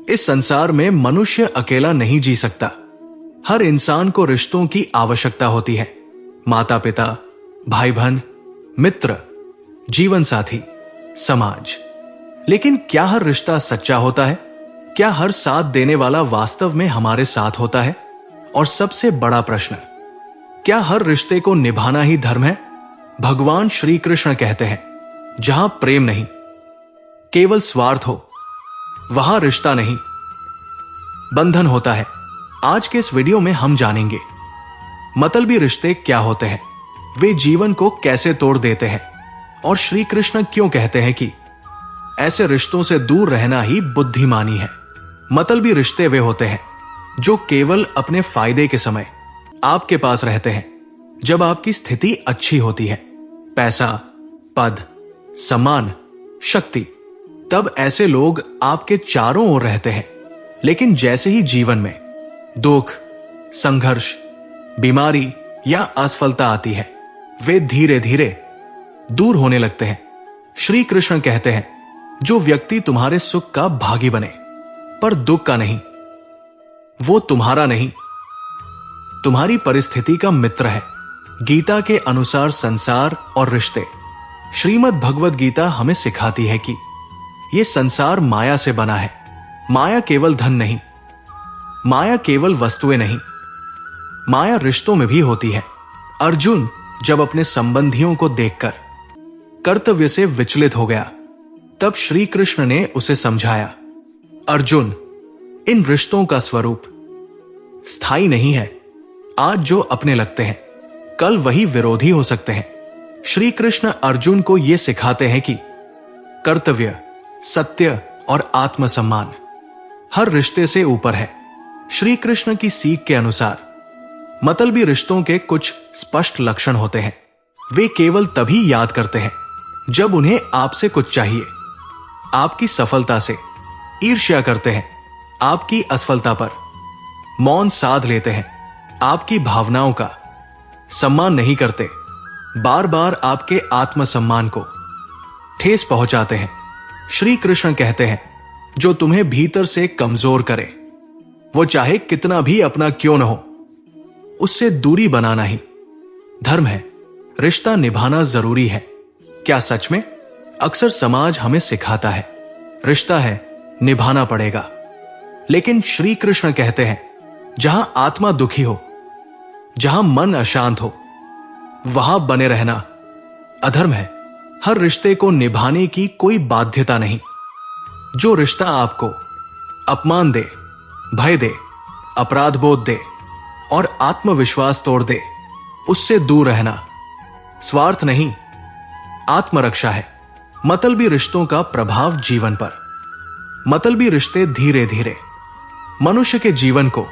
इस संसार में मनुष्य अकेला नहीं जी सकता। हर इंसान को रिश्तों की आवश्यकता होती है। माता पिता, भाई बहन, मित्र, जीवन साथी, समाज। लेकिन क्या हर रिश्ता सच्चा होता है? क्या हर साथ देने वाला वास्तव में हमारे साथ होता है? और सबसे बड़ा प्रश्न, क्या हर रिश्ते को निभाना ही धर्म है? भगवान श्री कृष्ण कहते हैं, जहां प्रेम नहीं, केवल स्वार्थ हो, वहां रिश्ता नहीं, बंधन होता है। आज के इस वीडियो में हम जानेंगे मतलबी रिश्ते क्या होते हैं, वे जीवन को कैसे तोड़ देते हैं, और श्री कृष्ण क्यों कहते हैं कि ऐसे रिश्तों से दूर रहना ही बुद्धिमानी है। मतलबी रिश्ते वे होते हैं जो केवल अपने फायदे के समय आपके पास रहते हैं, जब आपकी स्थिति अच्छी होती है, पैसा, पद, सम्मान, शक्ति, तब ऐसे लोग आपके चारों ओर रहते हैं। लेकिन जैसे ही जीवन में दुख, संघर्ष, बीमारी या असफलता आती है, वे धीरे धीरे दूर होने लगते हैं। श्री कृष्ण कहते हैं, जो व्यक्ति तुम्हारे सुख का भागी बने पर दुख का नहीं, वो तुम्हारा नहीं, तुम्हारी परिस्थिति का मित्र है। गीता के अनुसार संसार और रिश्ते, श्रीमद् भगवद गीता हमें सिखाती है कि यह संसार माया से बना है। माया केवल धन नहीं, माया केवल वस्तुएं नहीं, माया रिश्तों में भी होती है। अर्जुन जब अपने संबंधियों को देखकर कर्तव्य से विचलित हो गया, तब श्री कृष्ण ने उसे समझाया, अर्जुन, इन रिश्तों का स्वरूप स्थायी नहीं है। आज जो अपने लगते हैं, कल वही विरोधी हो सकते हैं। श्री कृष्ण अर्जुन को यह सिखाते हैं कि कर्तव्य, सत्य और आत्मसम्मान हर रिश्ते से ऊपर है। श्री कृष्ण की सीख के अनुसार मतलबी रिश्तों के कुछ स्पष्ट लक्षण होते हैं। वे केवल तभी याद करते हैं जब उन्हें आपसे कुछ चाहिए। आपकी सफलता से ईर्ष्या करते हैं, आपकी असफलता पर मौन साध लेते हैं, आपकी भावनाओं का सम्मान नहीं करते, बार बार आपके आत्मसम्मान को ठेस पहुंचाते हैं। श्री कृष्ण कहते हैं, जो तुम्हें भीतर से कमजोर करे, वो चाहे कितना भी अपना क्यों न हो, उससे दूरी बनाना ही धर्म है। रिश्ता निभाना जरूरी है। क्या सच में? अक्सर समाज हमें सिखाता है, रिश्ता है, निभाना पड़ेगा। लेकिन श्री कृष्ण कहते हैं, जहां आत्मा दुखी हो, जहां मन अशांत हो, वहां बने रहना अधर्म है। हर रिश्ते को निभाने की कोई बाध्यता नहीं। जो रिश्ता आपको अपमान दे, भय दे, अपराध बोध दे और आत्मविश्वास तोड़ दे, उससे दूर रहना स्वार्थ नहीं, आत्मरक्षा है। मतलबी रिश्तों का प्रभाव जीवन पर। मतलबी रिश्ते धीरे धीरे मनुष्य के जीवन को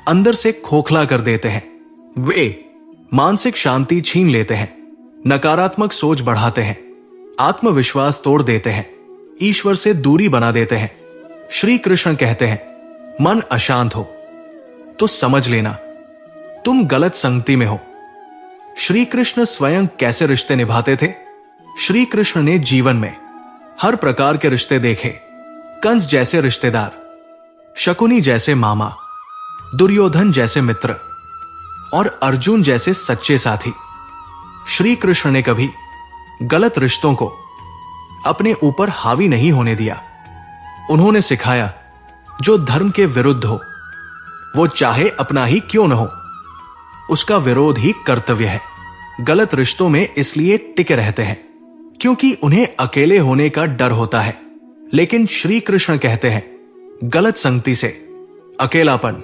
अंदर से खोखला कर देते हैं। वे मानसिक शांति छीन लेते हैं, नकारात्मक सोच बढ़ाते हैं, आत्मविश्वास तोड़ देते हैं, ईश्वर से दूरी बना देते हैं। श्री कृष्ण कहते हैं, मन अशांत हो तो समझ लेना तुम गलत संगति में हो। श्री कृष्ण स्वयं कैसे रिश्ते निभाते थे? श्री कृष्ण ने जीवन में हर प्रकार के रिश्ते देखे। कंस जैसे रिश्तेदार, शकुनी जैसे मामा, दुर्योधन जैसे मित्र और अर्जुन जैसे सच्चे साथी। श्री कृष्ण ने कभी गलत रिश्तों को अपने ऊपर हावी नहीं होने दिया। उन्होंने सिखाया, जो धर्म के विरुद्ध हो, वो चाहे अपना ही क्यों न हो, उसका विरोध ही कर्तव्य है। गलत रिश्तों में इसलिए टिके रहते हैं क्योंकि उन्हें अकेले होने का डर होता है। लेकिन श्री कृष्ण कहते हैं, गलत संगति से अकेलापन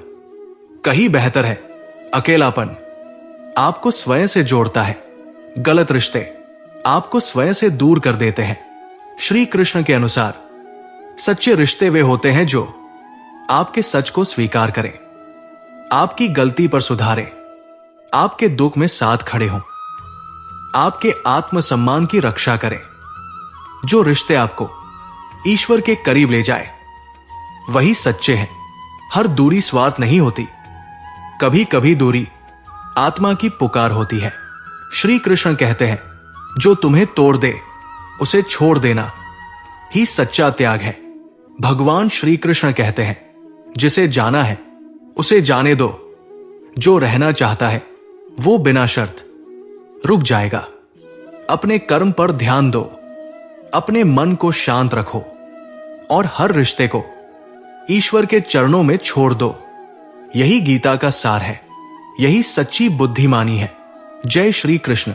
कहीं बेहतर है। अकेलापन आपको स्वयं से जोड़ता है, गलत रिश्ते आपको स्वयं से दूर कर देते हैं। श्री कृष्ण के अनुसार सच्चे रिश्ते वे होते हैं जो आपके सच को स्वीकार करें, आपकी गलती पर सुधारें, आपके दुख में साथ खड़े हों, आपके आत्मसम्मान की रक्षा करें। जो रिश्ते आपको ईश्वर के करीब ले जाए, वही सच्चे हैं। हर दूरी स्वार्थ नहीं होती, कभी कभी दूरी आत्मा की पुकार होती है। श्री कृष्ण कहते हैं, जो तुम्हें तोड़ दे उसे छोड़ देना ही सच्चा त्याग है। भगवान श्री कृष्ण कहते हैं, जिसे जाना है उसे जाने दो, जो रहना चाहता है वो बिना शर्त रुक जाएगा। अपने कर्म पर ध्यान दो, अपने मन को शांत रखो और हर रिश्ते को ईश्वर के चरणों में छोड़ दो। यही गीता का सार है, यही सच्ची बुद्धिमानी है। जय श्री कृष्ण।